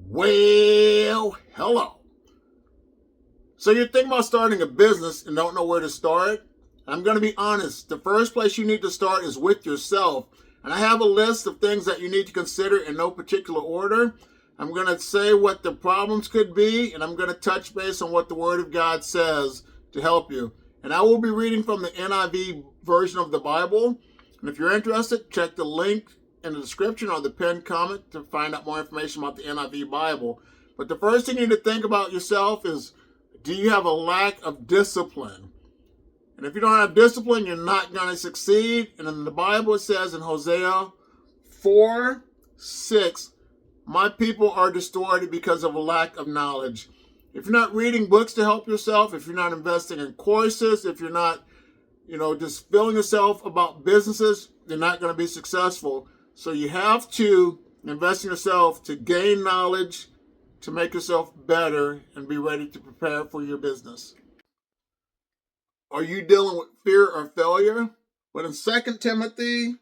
Well, hello. So you're thinking about starting a business and don't know where to start? I'm going to be honest. The first place you need to start is with yourself. And I have a list of things that you need to consider in no particular order. I'm going to say what the problems could be, and I'm going to touch base on what the Word of God says to help you. And I will be reading from the NIV version of the Bible. And if you're interested, check the link in the description or the pinned comment to find out more information about the NIV Bible. But the first thing you need to think about yourself is, do you have a lack of discipline? And if you don't have discipline, you're not going to succeed. And in the Bible, it says in Hosea 4:6, my people are destroyed because of a lack of knowledge. If you're not reading books to help yourself, if you're not investing in courses, if you're not, just filling yourself about businesses, you're not going to be successful. So you have to invest in yourself to gain knowledge, to make yourself better, and be ready to prepare for your business. Are you dealing with fear or failure? But in 2 Timothy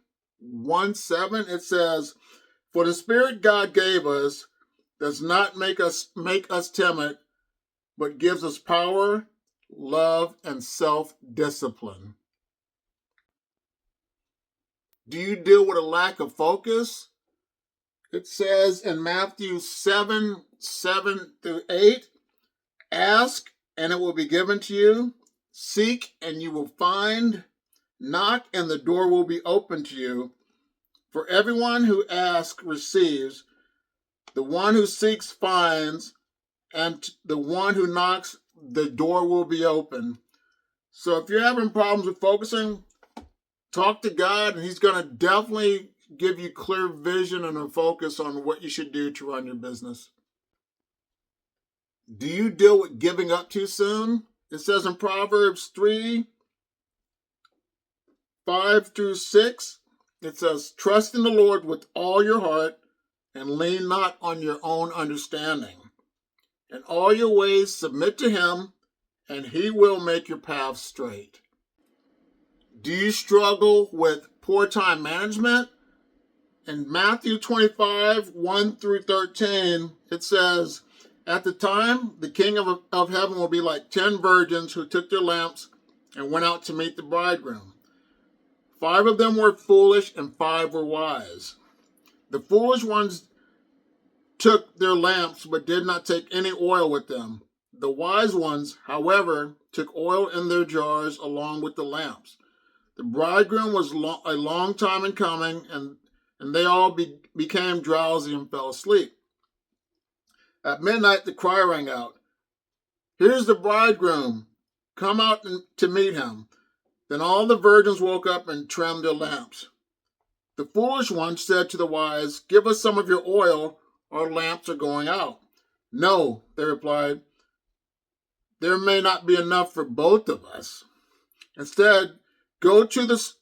1:7, it says, for the Spirit God gave us does not make us timid, but gives us power, love, and self-discipline. Do you deal with a lack of focus? It says in Matthew 7:7-8, ask and it will be given to you. Seek and you will find. Knock and the door will be open to you. For everyone who asks receives. The one who seeks finds. And the one who knocks, the door will be open. So if you're having problems with focusing, talk to God, and He's going to definitely give you clear vision and a focus on what you should do to run your business. Do you deal with giving up too soon? It says in Proverbs 3:5-6, it says, trust in the Lord with all your heart and lean not on your own understanding. In all your ways submit to Him, and He will make your path straight. Do you struggle with poor time management? In Matthew 25:1-13, it says, at the time, the King of heaven will be like 10 virgins who took their lamps and went out to meet the bridegroom. 5 of them were foolish and 5 were wise. The foolish ones took their lamps but did not take any oil with them. The wise ones, however, took oil in their jars along with the lamps. The bridegroom was a long time in coming, and they all became drowsy and fell asleep. At midnight, the cry rang out, here's the bridegroom, come out to meet him. Then all the virgins woke up and trimmed their lamps. The foolish ones said to the wise, give us some of your oil, our lamps are going out. No, they replied, there may not be enough for both of us. Instead, go to those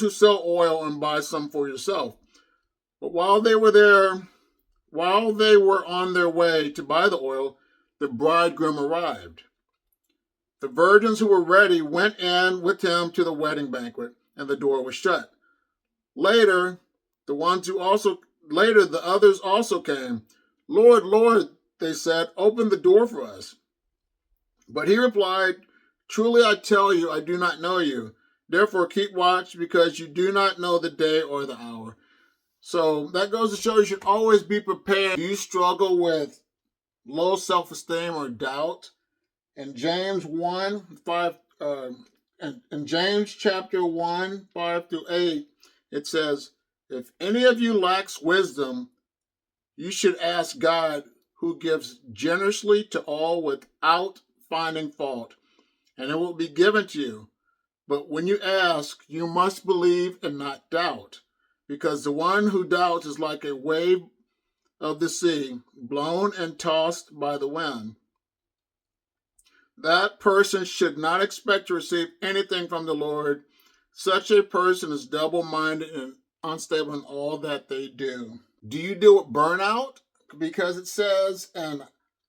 who sell oil and buy some for yourself. But while they were on their way to buy the oil, the bridegroom arrived. The virgins who were ready went in with him to the wedding banquet, and the door was shut. Later, the others also came. Lord, Lord, they said, open the door for us. But he replied, truly I tell you, I do not know you. Therefore keep watch, because you do not know the day or the hour. So that goes to show you should always be prepared. Do you struggle with low self-esteem or doubt? In James 1:5, in James chapter 1:5-8, it says, if any of you lacks wisdom, you should ask God, who gives generously to all without finding fault, and it will be given to you. But when you ask, you must believe and not doubt, because the one who doubts is like a wave of the sea, blown and tossed by the wind. That person should not expect to receive anything from the Lord. Such a person is double-minded and unstable in all that they do. Do you deal with burnout? Because it says in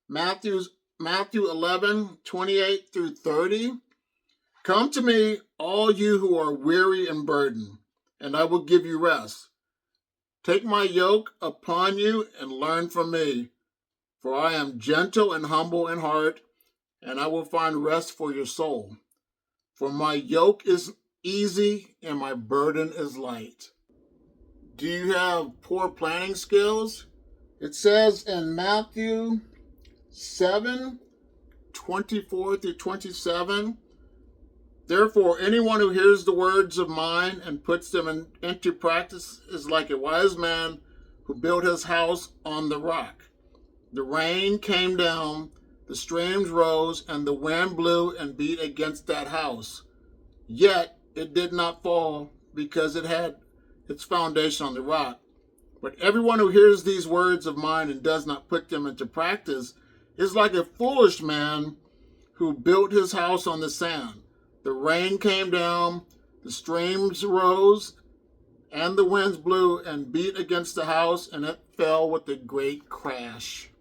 Matthew 11:28-30, come to me, all you who are weary and burdened, and I will give you rest. Take my yoke upon you and learn from me, For I am gentle and humble in heart, and I will find rest for your soul. For my yoke is easy and my burden is light. Do you have poor planning skills? It says in Matthew 7:24-27, therefore anyone who hears the words of mine and puts them into practice is like a wise man who built his house on the rock. The rain came down, the streams rose, and the wind blew and beat against that house. Yet it did not fall because it had its foundation on the rock. But everyone who hears these words of mine and does not put them into practice is like a foolish man who built his house on the sand. The rain came down, the streams rose, and the winds blew and beat against the house, and it fell with a great crash.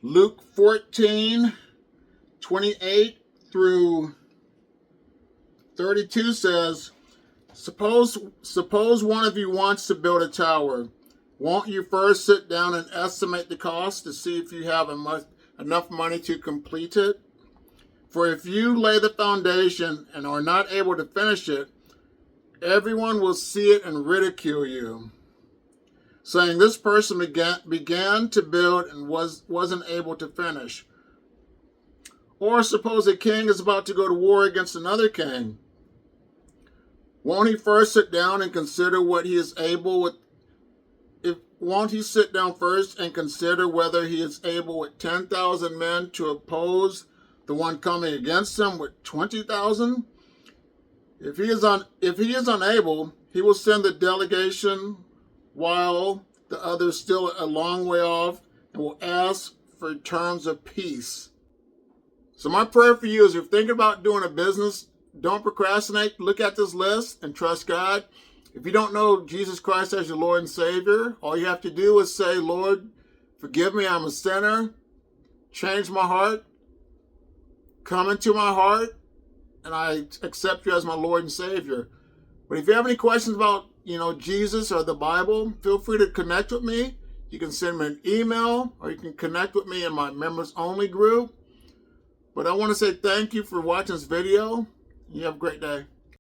Luke 14:28-32 says, Suppose one of you wants to build a tower. Won't you first sit down and estimate the cost to see if you have enough money to complete it? For if you lay the foundation and are not able to finish it, everyone will see it and ridicule you, saying, this person began to build and wasn't able to finish. Or suppose a king is about to go to war against another king. Won't he first sit down and consider what he is able with? Won't he sit down first and consider whether he is able with 10,000 men to oppose the one coming against him with 20,000? If he is unable, he will send the delegation while the other is still a long way off and will ask for terms of peace. So my prayer for you is, if you're thinking about doing a business, don't procrastinate. Look at this list and trust God. If you don't know Jesus Christ as your Lord and Savior, all you have to do is say, Lord, forgive me, I'm a sinner. Change my heart. Come into my heart, and I accept you as my Lord and Savior. But if you have any questions about, Jesus or the Bible, feel free to connect with me. You can send me an email, or you can connect with me in my members only group. But I want to say thank you for watching this video. You have a great day.